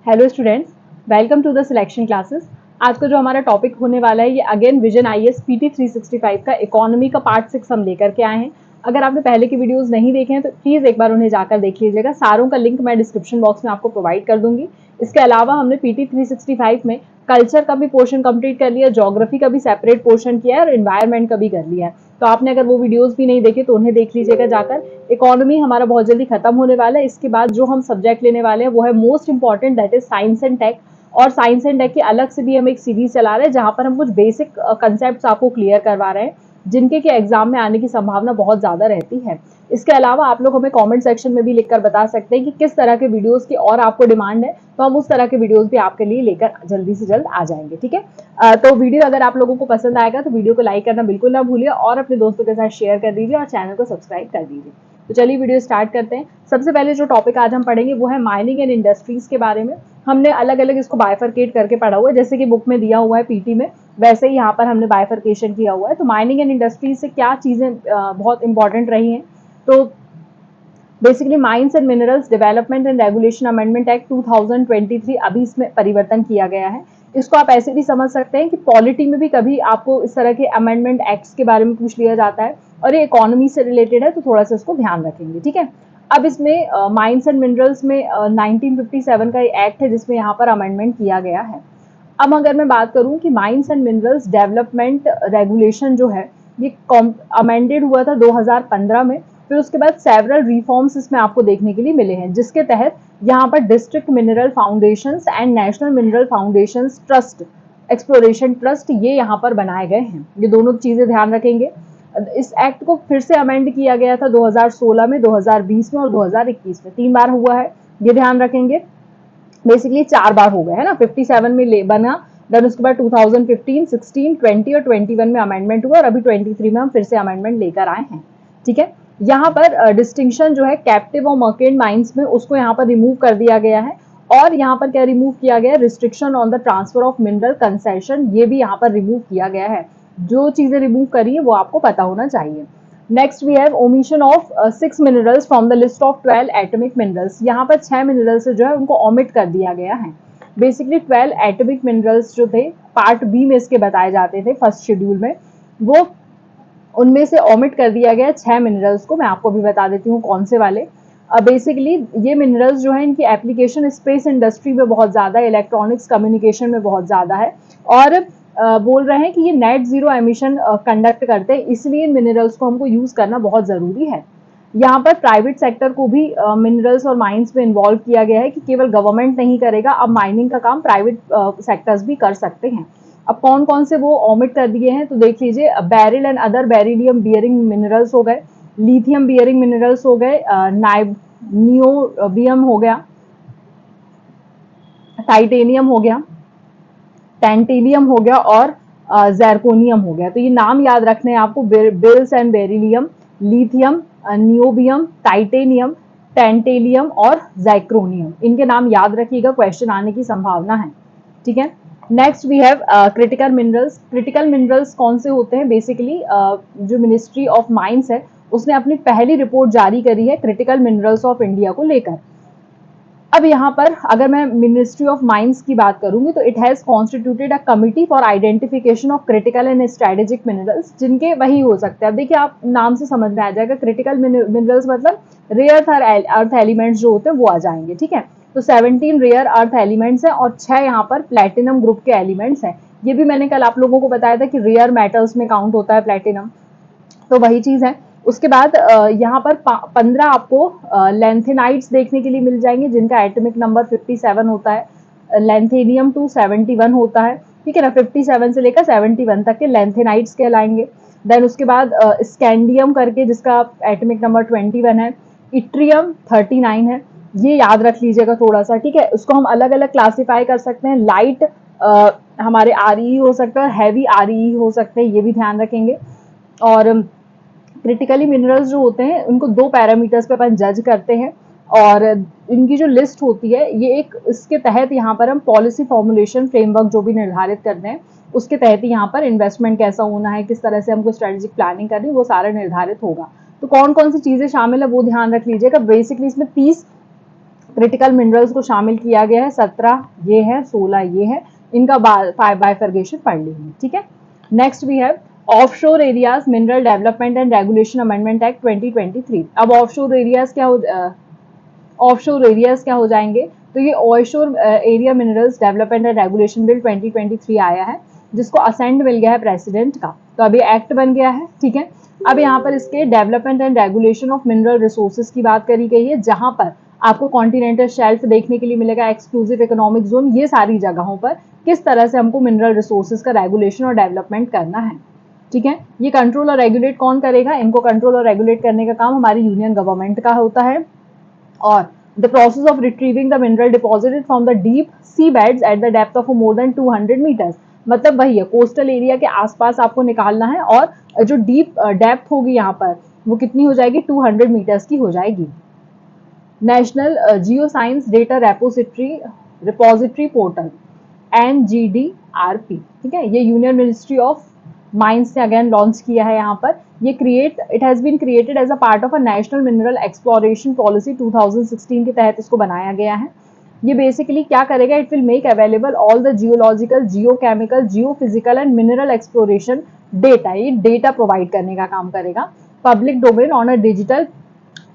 Hello students, welcome to the selection classes. आज का जो हमारा टॉपिक होने वाला है ये अगेन विजन आईएएस पीटी 365 का इकोनॉमी का पार्ट 6 हम लेकर के आए हैं। अगर आपने पहले की वीडियोस नहीं देखे हैं तो प्लीज एक बार उन्हें जाकर देख लीजिएगा। सारों का लिंक मैं डिस्क्रिप्शन बॉक्स में आपको प्रोवाइड कर दूंगी। इसके अलावा हमने पीटी 365 में कल्चर का भी पोर्शन कंप्लीट कर लिया, ज्योग्राफी का भी सेपरेट पोर्शन किया है और एनवायरमेंट का भी कर लिया है। तो आपने अगर वो वीडियोस भी नहीं देखे तो उन्हें देख लीजिएगा जाकर। इकोनॉमी हमारा बहुत जल्दी खत्म होने वाला है। इसके बाद जो हम सब्जेक्ट लेने वाले हैं वो है most important, that is science and tech. और साइंस एंड टेक की अलग से भी हम एक सीरीज चला रहे हैं जहां पर हम कुछ बेसिक कंसेप्ट आपको क्लियर करवा रहे हैं जिनके के एग्जाम में आने की संभावना बहुत ज्यादा रहती है। इसके अलावा आप लोग हमें कमेंट सेक्शन में भी लिखकर बता सकते हैं कि किस तरह के वीडियोस की और आपको डिमांड है, तो हम उस तरह के वीडियोस भी आपके लिए लेकर जल्दी से जल्द आ जाएंगे। ठीक है, तो वीडियो अगर आप लोगों को पसंद आएगा तो वीडियो को लाइक करना बिल्कुल ना भूलिए और अपने दोस्तों के साथ शेयर कर दीजिए और चैनल को सब्सक्राइब कर दीजिए। तो चलिए वीडियो स्टार्ट करते हैं। सबसे पहले जो टॉपिक आज हम पढ़ेंगे वो है माइनिंग एंड इंडस्ट्रीज के बारे में। हमने अलग अलग इसको बाइफरकेट करके पढ़ा हुआ है, जैसे कि बुक में दिया हुआ है पीटी में, वैसे ही यहाँ पर हमने बाइफरकेशन किया हुआ है। तो माइनिंग एंड इंडस्ट्रीज से क्या चीजें बहुत इंपॉर्टेंट रही हैं, तो basically mines and minerals development and regulation amendment act 2023 अभी इसमें परिवर्तन किया गया है। इसको आप ऐसे भी समझ सकते हैं कि पॉलिटी में भी कभी आपको इस तरह के अमेंडमेंट एक्ट्स के बारे में पूछ लिया जाता है और ये इकोनॉमी से रिलेटेड है, तो थोड़ा सा इसको ध्यान रखेंगे। ठीक है, अब इसमें माइंस एंड मिनरल्स में 1957 का एक्ट है जिसमें यहाँ पर अमेंडमेंट किया गया है। अब अगर मैं बात करूं कि mines and minerals development regulation जो है ये अमेंडेड हुआ था 2015 में। फिर उसके बाद सेवरल रिफॉर्म्स इसमें आपको देखने के लिए मिले हैं, जिसके तहत यहाँ पर district mineral foundations and national mineral foundations trust, exploration trust, ये यहाँ पर बनाए गए हैं। ये दोनों चीजें ध्यान रखेंगे। इस एक्ट को फिर से अमेंड किया गया था 2016 में, 2020 में और 2021 में, 3 बार हुआ है, ये ध्यान रखेंगे। बेसिकली 4 बार हो गए है ना। 57 में ले बना, देन उसके बाद 2015, 16, 20 और 21 में अमेंडमेंट हुआ और अभी 23 में हम फिर से अमेंडमेंट लेकर आए हैं। ठीक है, यहाँ पर डिस्टिंक्शन जो है कैप्टिव और मर्केंट माइंस में, उसको यहाँ पर रिमूव कर दिया गया है। और यहाँ पर क्या रिमूव किया गया है, restriction on the transfer of mineral concession, ये भी यहाँ पर रिमूव किया गया है। जो चीजें रिमूव करी है वो आपको पता होना चाहिए। Next we have omission of 6 minerals from the list of 12 atomic minerals. यहाँ पर 6 मिनरल्स जो है उनको ओमिट कर दिया गया है। बेसिकली 12 एटॉमिक मिनरल्स जो थे पार्ट बी में इसके बताए जाते थे फर्स्ट शेड्यूल में, वो उनमें से ओमिट कर दिया गया 6 मिनरल्स को। मैं आपको भी बता देती हूँ कौन से वाले। बेसिकली ये मिनरल्स जो है इनकी एप्लीकेशन स्पेस इंडस्ट्री में बहुत ज्यादा है, इलेक्ट्रॉनिक्स कम्युनिकेशन में बहुत ज्यादा है और बोल रहे हैं कि ये नेट जीरो एमिशन कंडक्ट करते हैं, इसलिए इन मिनरल्स को हमको यूज करना बहुत जरूरी है। यहाँ पर प्राइवेट सेक्टर को भी मिनरल्स और माइंस में इन्वॉल्व किया गया है कि केवल गवर्नमेंट नहीं करेगा, अब माइनिंग का काम प्राइवेट सेक्टर्स भी कर सकते हैं। अब कौन कौन से वो ऑमिट कर दिए हैं तो देख लीजिए, beryl and other beryllium bearing minerals हो गए, लिथियम बियरिंग मिनरल्स हो गए, नियोबियम हो गया, टाइटेनियम हो गया, टेंटेलियम हो गया और जैरकोनियम हो गया। तो ये नाम याद रखने हैं आपको, bills and beryllium, lithium, niobium, titanium, tantalum और जैक्रोनियम, इनके नाम याद रखिएगा, क्वेश्चन आने की संभावना है। ठीक है, next we have critical minerals. Critical minerals कौन से होते हैं, बेसिकली जो मिनिस्ट्री ऑफ माइंस है उसने अपनी पहली रिपोर्ट जारी करी है क्रिटिकल मिनरल्स ऑफ इंडिया को लेकर। अब यहाँ पर अगर मैं मिनिस्ट्री ऑफ माइंस की बात करूंगी तो it has constituted a committee for identification of critical and strategic minerals, जिनके वही हो सकते हैं। अब देखिए आप नाम से समझ में आ जाएगा, क्रिटिकल मिनरल्स मतलब रेयर अर्थ एलिमेंट्स जो होते हैं वो आ जाएंगे। ठीक है, तो 17 रेयर अर्थ एलिमेंट्स हैं और 6 यहाँ पर प्लेटिनम ग्रुप के एलिमेंट्स हैं। ये भी मैंने कल आप लोगों को बताया था कि रेयर मेटल्स में काउंट होता है प्लेटिनम, तो वही चीज है। उसके बाद यहाँ पर 15 आपको लेंथेनाइट्स देखने के लिए मिल जाएंगे जिनका एटॉमिक नंबर 57 होता है। लेंथेनियम 271 होता है, ठीक है ना, 57 से लेकर 71 तक के लेंथेनाइट्स कहलाएंगे। देन उसके बाद स्कैंडियम करके जिसका एटॉमिक नंबर 21 है, इट्रियम 39 है, ये याद रख लीजिएगा थोड़ा सा। ठीक है, उसको हम अलग अलग क्लासिफाई कर सकते हैं, लाइट हमारे आरई हो सकता है, हैवी आरई हो सकते हैं, ये भी ध्यान रखेंगे। और क्रिटिकली मिनरल्स जो होते हैं उनको 2 पैरामीटर्स पे अपन जज करते हैं और इनकी जो लिस्ट होती है ये एक, इसके तहत यहाँ पर हम पॉलिसी फॉर्मुलेशन फ्रेमवर्क जो भी निर्धारित करते हैं उसके तहत ही यहाँ पर इन्वेस्टमेंट कैसा होना है, किस तरह से हमको स्ट्रेटेजिक प्लानिंग करनी है, वो सारा निर्धारित होगा। तो कौन कौन सी चीजें शामिल है वो ध्यान रख लीजिएगा। बेसिकली इसमें 30 क्रिटिकल मिनरल्स को शामिल किया गया है, 17 ये है, 16 ये है, इनका बाइफर्गेशन पढ़ लीजिए, ठीक है। Next we have offshore areas mineral development and regulation amendment act 2023। अब ऑफशोर एरियाज क्या हो जाएंगे, तो ये offshore area minerals development and regulation bill 2023 आया है, जिसको असेंट मिल गया है प्रेसिडेंट का, तो अभी एक्ट बन गया है, ठीक है। अब यहाँ पर इसके development and regulation of mineral resources की बात करी गई है, जहां पर आपको कॉन्टिनेंटल शेल्फ देखने के लिए मिलेगा, एक्सक्लूसिव इकोनॉमिक जोन, ये सारी जगहों पर किस तरह से हमको मिनरल रिसोर्सेज का रेगुलेशन और डेवलपमेंट करना है, ठीक है। ये कंट्रोल और रेगुलेट कौन करेगा, इनको कंट्रोल और रेगुलेट करने का काम हमारी यूनियन गवर्नमेंट का होता है। और the process of retrieving the mineral deposited from the deep sea beds at the depth of more than 200 meters, मतलब वही है, कोस्टल एरिया के आसपास आपको निकालना है, और जो डीप डेप्थ होगी यहाँ पर वो कितनी हो जाएगी, 200 मीटर्स की हो जाएगी। National geo science data repository portal NGDRP, ठीक है, ये यूनियन मिनिस्ट्री ऑफ माइंस ने अगेन लॉन्च किया है। यहाँ पर ये it has been created as a part of a national mineral exploration policy 2016 के तहत इसको बनाया गया है। ये बेसिकली क्या करेगा, it will make available all the geological, geochemical, geophysical and mineral exploration data, ये डेटा प्रोवाइड करने का काम करेगा public domain on a digital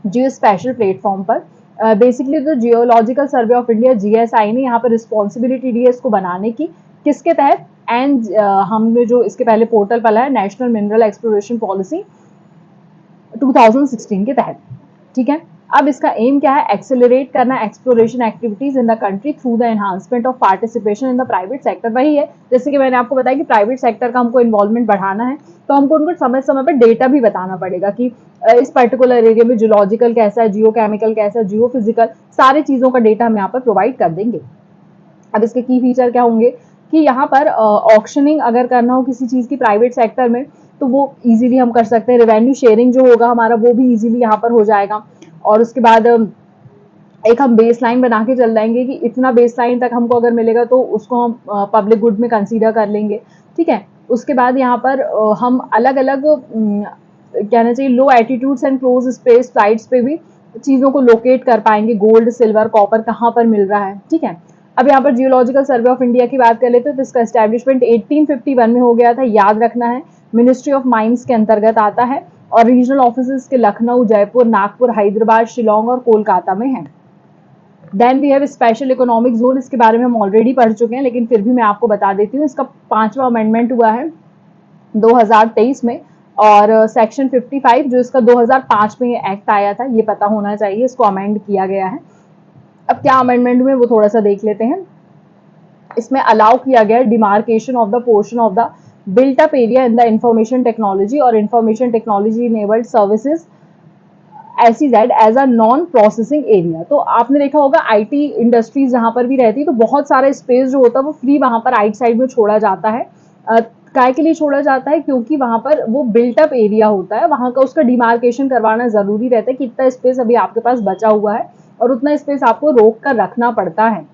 Jio special platform पर। बेसिकली जो geological survey of India GSI ने यहाँ पर रिस्पॉन्सिबिलिटी दी है इसको बनाने की, किसके तहत, एंड हमने जो इसके पहले पोर्टल पढ़ा है, नेशनल मिनरल एक्सप्लोरेशन पॉलिसी 2016 के तहत, ठीक है। अब इसका एम क्या है, एक्सेलरेट करना exploration activities in the country through the enhancement of participation in the private sector. वही है, जैसे कि मैंने आपको बताया कि प्राइवेट सेक्टर का हमको इन्वॉल्वमेंट बढ़ाना है, तो हमको उनको समय समय पर डेटा भी बताना पड़ेगा कि इस पर्टिकुलर एरिया में जियोलॉजिकल कैसा है, जियोकेमिकल कैसा है, जियोफिजिकल, सारी चीजों का डेटा हम यहाँ पर प्रोवाइड कर देंगे। अब इसके की फीचर क्या होंगे कि यहाँ पर ऑक्शनिंग अगर करना हो किसी चीज की प्राइवेट सेक्टर में, तो वो इजीली हम कर सकते हैं। रेवेन्यू शेयरिंग जो होगा हमारा, वो भी इजीली यहाँ पर हो जाएगा। और उसके बाद एक हम बेस लाइन बना के चल जाएंगे कि इतना बेस लाइन तक हमको अगर मिलेगा तो उसको हम पब्लिक गुड में कंसीडर कर लेंगे, ठीक है। उसके बाद यहाँ पर हम अलग अलग कहना चाहिए low attitudes and close space sites पे भी चीजों को लोकेट कर पाएंगे, गोल्ड, सिल्वर, कॉपर कहाँ पर मिल रहा है, ठीक है। अब यहाँ पर जियोलॉजिकल सर्वे ऑफ इंडिया की बात कर लेते हैं, तो इसका एस्टेब्लिशमेंट 1851 में हो गया था, याद रखना है, मिनिस्ट्री ऑफ माइंस के अंतर्गत आता है, और रीजनल ऑफिस के लखनऊ, जयपुर, नागपुर, हैदराबाद, शिलोंग और कोलकाता में है। Then we have special economic zone, इसके बारे में हम ऑलरेडी पढ़ चुके हैं, लेकिन फिर भी मैं आपको बता देती हूँ। इसका 5वां अमेंडमेंट हुआ है 2023 में, और सेक्शन 55 जो इसका 2005 में ये एक्ट आया था, ये पता होना चाहिए, इसको अमेंड किया गया है। अब क्या अमेंडमेंट हुए वो थोड़ा सा देख लेते हैं। इसमें अलाउ किया गया demarcation of the portion of the built up area in the information technology और information technology enabled services SEZ as a non processing area. तो आपने देखा होगा IT इंडस्ट्रीज जहां पर भी रहती है, तो बहुत सारा स्पेस जो होता है वो फ्री वहां पर राइट साइड में छोड़ा जाता है। काय के लिए छोड़ा जाता है, क्योंकि वहां पर वो बिल्टअप एरिया होता है, वहां का उसका डिमार्केशन करवाना जरूरी रहता है कि इतना स्पेस अभी आपके पास बचा हुआ है और उतना स्पेस आपको रोक कर रखना पड़ता है,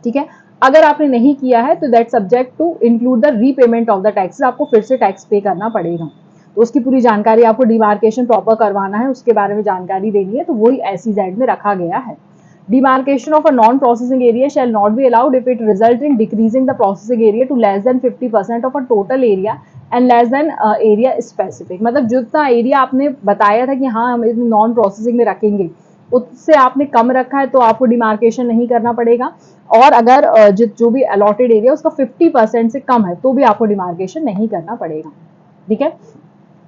ठीक है। अगर आपने नहीं किया है तो that subject to include the repayment of the taxes, आपको फिर से टैक्स पे करना पड़ेगा। तो उसकी पूरी जानकारी, आपको डिमार्केशन प्रॉपर करवाना है, उसके बारे में जानकारी देनी है, तो वही SEZ में रखा गया है। Demarcation of a non-processing area shall not be allowed if it result in decreasing the processing area to less than 50% of a total area and less than area specific। मतलब जितना एरिया आपने बताया था कि हाँ हम नॉन प्रोसेसिंग में रखेंगे, उससे आपने कम रखा है तो आपको डिमार्केशन नहीं करना पड़ेगा, और अगर जो भी अलॉटेड एरिया उसका 50% से कम है तो भी आपको डिमार्केशन नहीं करना पड़ेगा, ठीक है।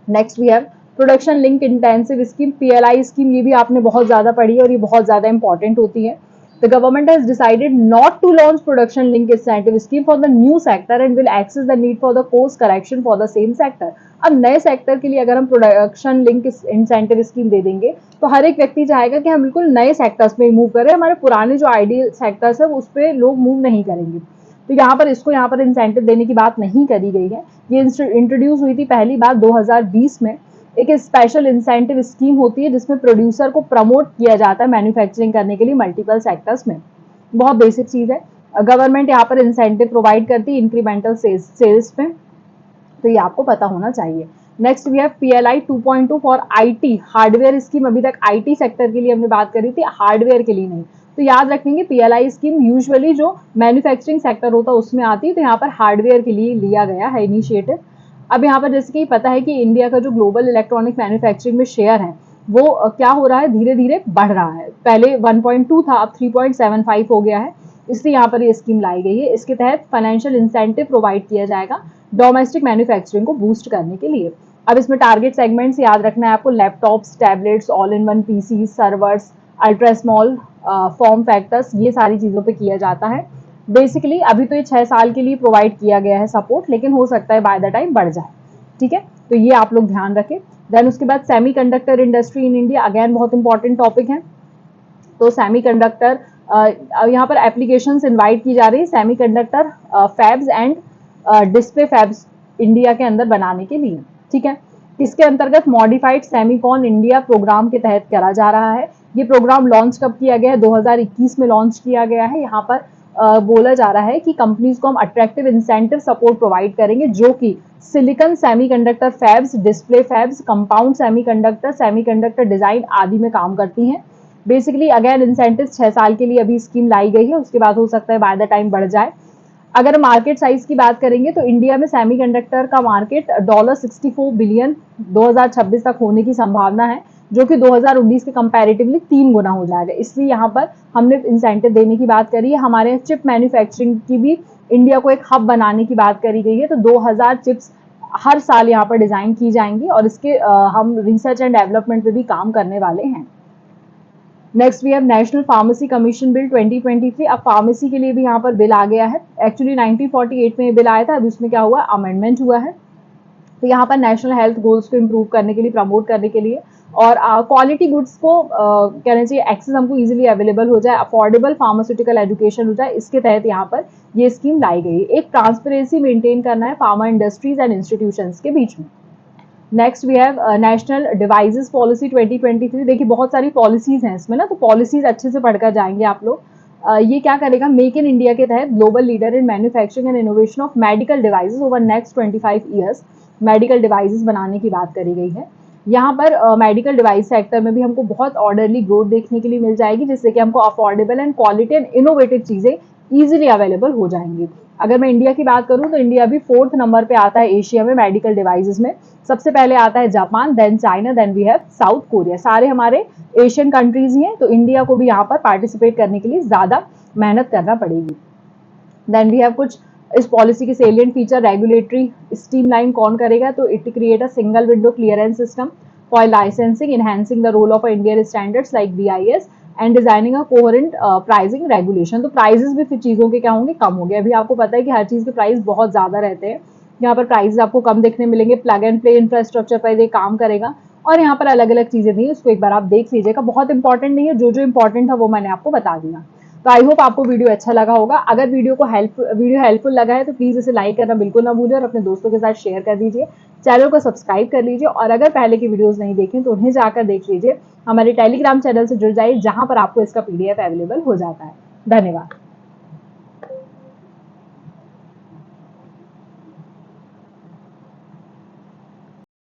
Next we have production link intensive scheme, PLI scheme, ये भी आपने बहुत ज्यादा पढ़ी है और ये बहुत ज्यादा इंपॉर्टेंट होती है। The government has decided not to launch production link incentive scheme for the new sector and will access the need for the course correction for the same sector। अब नए सेक्टर के लिए अगर हम प्रोडक्शन लिंक इंसेंटिव स्कीम दे देंगे तो हर एक व्यक्ति चाहेगा कि हम बिल्कुल नए सेक्टर्स में मूव करें, हमारे पुराने जो आइडियल सेक्टर्स है उस पर लोग मूव नहीं करेंगे। तो यहाँ पर इसको यहाँ पर इंसेंटिव देने की बात नहीं करी गई है। ये इंट्रोड्यूस हुई थी पहली बार 2020 में। एक स्पेशल इंसेंटिव स्कीम होती है जिसमें प्रोड्यूसर को प्रमोट किया जाता है मैन्युफैक्चरिंग करने के लिए मल्टीपल सेक्टर्स में। बहुत बेसिक चीज है। गवर्नमेंट यहाँ पर इंसेंटिव प्रोवाइड करती है इंक्रीमेंटल सेल्स में, तो ये आपको पता होना चाहिए। Next we have PLI 2.2 for IT hardware scheme. अभी तक IT सेक्टर के लिए हमने बात करी थी, हार्डवेयर के लिए नहीं। तो याद रखेंगे PLI स्कीम यूजुअली जो मैन्युफैक्चरिंग सेक्टर होता है उसमें आती है, तो यहाँ पर हार्डवेयर के लिए लिया गया है इनिशिएटिव। अब यहाँ पर जैसे कि पता है कि इंडिया का जो ग्लोबल इलेक्ट्रॉनिक मैन्युफैक्चरिंग में शेयर है वो क्या हो रहा है, धीरे धीरे बढ़ रहा है। पहले 1.2 था, अब 3.75 हो गया है, इसलिए यहाँ पर ये स्कीम लाई गई है। इसके तहत फाइनेंशियल इंसेंटिव प्रोवाइड किया जाएगा डोमेस्टिक मैन्युफैक्चरिंग को बूस्ट करने के लिए। अब इसमें टारगेट सेगमेंट्स याद रखना है आपको, laptops, tablets, all in one PC, servers, ultra small form factors, ये सारी चीज़ों पे किया जाता है। बेसिकली अभी तो ये 6 साल के लिए प्रोवाइड किया गया है सपोर्ट, लेकिन हो सकता है बाय द टाइम बढ़ जाए। ठीक है, तो ये आप लोग ध्यान रखें। देन उसके बाद semiconductor industry in India, again बहुत इंपॉर्टेंट टॉपिक है। तो सेमीकंडक्टर यहाँ पर एप्लीकेशंस इनवाइट की जा रही है semiconductor fabs and display fabs India के अंदर बनाने के लिए। ठीक है, किसके अंतर्गत? मॉडिफाइड सेमीकॉन इंडिया प्रोग्राम के तहत करा जा रहा है। ये प्रोग्राम लॉन्च कब किया गया है? 2021 में लॉन्च किया गया है। यहाँ पर बोला जा रहा है कि कंपनीज को हम अट्रैक्टिव इंसेंटिव सपोर्ट प्रोवाइड करेंगे जो कि silicon semiconductor fabs, display fabs, compound semiconductor, semiconductor design आदि में काम करती हैं। बेसिकली अगेन इंसेंटिव 6 साल के लिए अभी स्कीम लाई गई है, उसके बाद हो सकता है बाय द टाइम बढ़ जाए। अगर मार्केट साइज की बात करेंगे तो इंडिया में सेमीकंडक्टर का मार्केट $64 बिलियन 2026 तक होने की संभावना है, जो कि 2019 के कंपैरेटिवली 3 गुना हो जाएगा। इसलिए यहाँ पर हमने इंसेंटिव देने की बात करी है। हमारे चिप मैन्युफैक्चरिंग की भी इंडिया को एक हब बनाने की बात करी गई है, तो 2000 चिप्स हर साल यहाँ पर डिजाइन की जाएंगी और इसके हम रिसर्च एंड डेवलपमेंट पे भी काम करने वाले हैं। Next we have national pharmacy commission bill 2023। अब फार्मेसी के लिए भी यहाँ पर बिल आ गया है। एक्चुअली 1948 में ये बिल आया था, अब इसमें क्या हुआ, अमेंडमेंट हुआ है। तो यहाँ पर नेशनल हेल्थ गोल्स को इम्प्रूव करने के लिए, प्रमोट करने के लिए और क्वालिटी गुड्स को कहना चाहिए एक्सेस हमको इजीली अवेलेबल हो जाए, अफोर्डेबल फार्मास्यूटिकल एजुकेशन हो जाए, इसके तहत यहाँ पर ये स्कीम लाई गई है। एक ट्रांसपेरेंसी मेंटेन करना है फार्मा इंडस्ट्रीज एंड इंस्टीट्यूशंस के बीच में। Next we have national devices policy 2023। देखिए बहुत सारी पॉलिसीज हैं इसमें ना, तो पॉलिसीज अच्छे से पढ़कर जाएंगे आप लोग। ये क्या करेगा, मेक इन इंडिया के तहत global leader in manufacturing and innovation of medical devices over next 25 years. Medical devices बनाने की बात करी गई है। यहाँ पर मेडिकल डिवाइस सेक्टर में भी हमको बहुत ऑर्डरली ग्रोथ देखने के लिए मिल जाएगी, जिससे कि हमको affordable and quality and innovative चीजें इजीली अवेलेबल हो जाएंगी। अगर मैं इंडिया की बात करूं तो इंडिया भी 4th नंबर पे आता है एशिया में मेडिकल डिवाइसेस में। सबसे पहले आता है Japan, then China, then we have South Korea. सारे हमारे एशियन कंट्रीज ही हैं, तो इंडिया को भी यहाँ पर पार्टिसिपेट करने के लिए ज्यादा मेहनत करना पड़ेगी। देन वी हैव कुछ इस पॉलिसी के सेलिएंट फीचर। रेगुलेटरी स्ट्रीमलाइन कौन करेगा, तो it create a single window clearance system for licensing, enhancing the role of Indian standards like BIS and designing a coherent pricing regulation. तो prices भी फिर चीजों के क्या होंगे, कम हो गए। अभी आपको पता है कि हर चीज के प्राइस बहुत ज्यादा रहते हैं, यहाँ पर प्राइस आपको कम देखने मिलेंगे। प्लग एंड प्ले इंफ्रास्ट्रक्चर पर ये काम करेगा और यहाँ पर अलग अलग चीजें दी, उसको एक बार आप देख लीजिएगा। बहुत इंपॉर्टेंट नहीं है, जो जो इंपॉर्टेंट था वो मैंने आपको बता दिया। तो आई होप आपको वीडियो अच्छा लगा होगा। अगर वीडियो हेल्पफुल लगा है तो प्लीज इसे लाइक करना बिल्कुल ना भूलें और अपने दोस्तों के साथ शेयर कर दीजिए। चैनल को सब्सक्राइब कर लीजिए और अगर पहले की वीडियोस नहीं देखें तो उन्हें जाकर देख लीजिए। हमारे टेलीग्राम चैनल से जुड़ जाइए, जहां पर आपको इसका PDF अवेलेबल हो जाता है। धन्यवाद।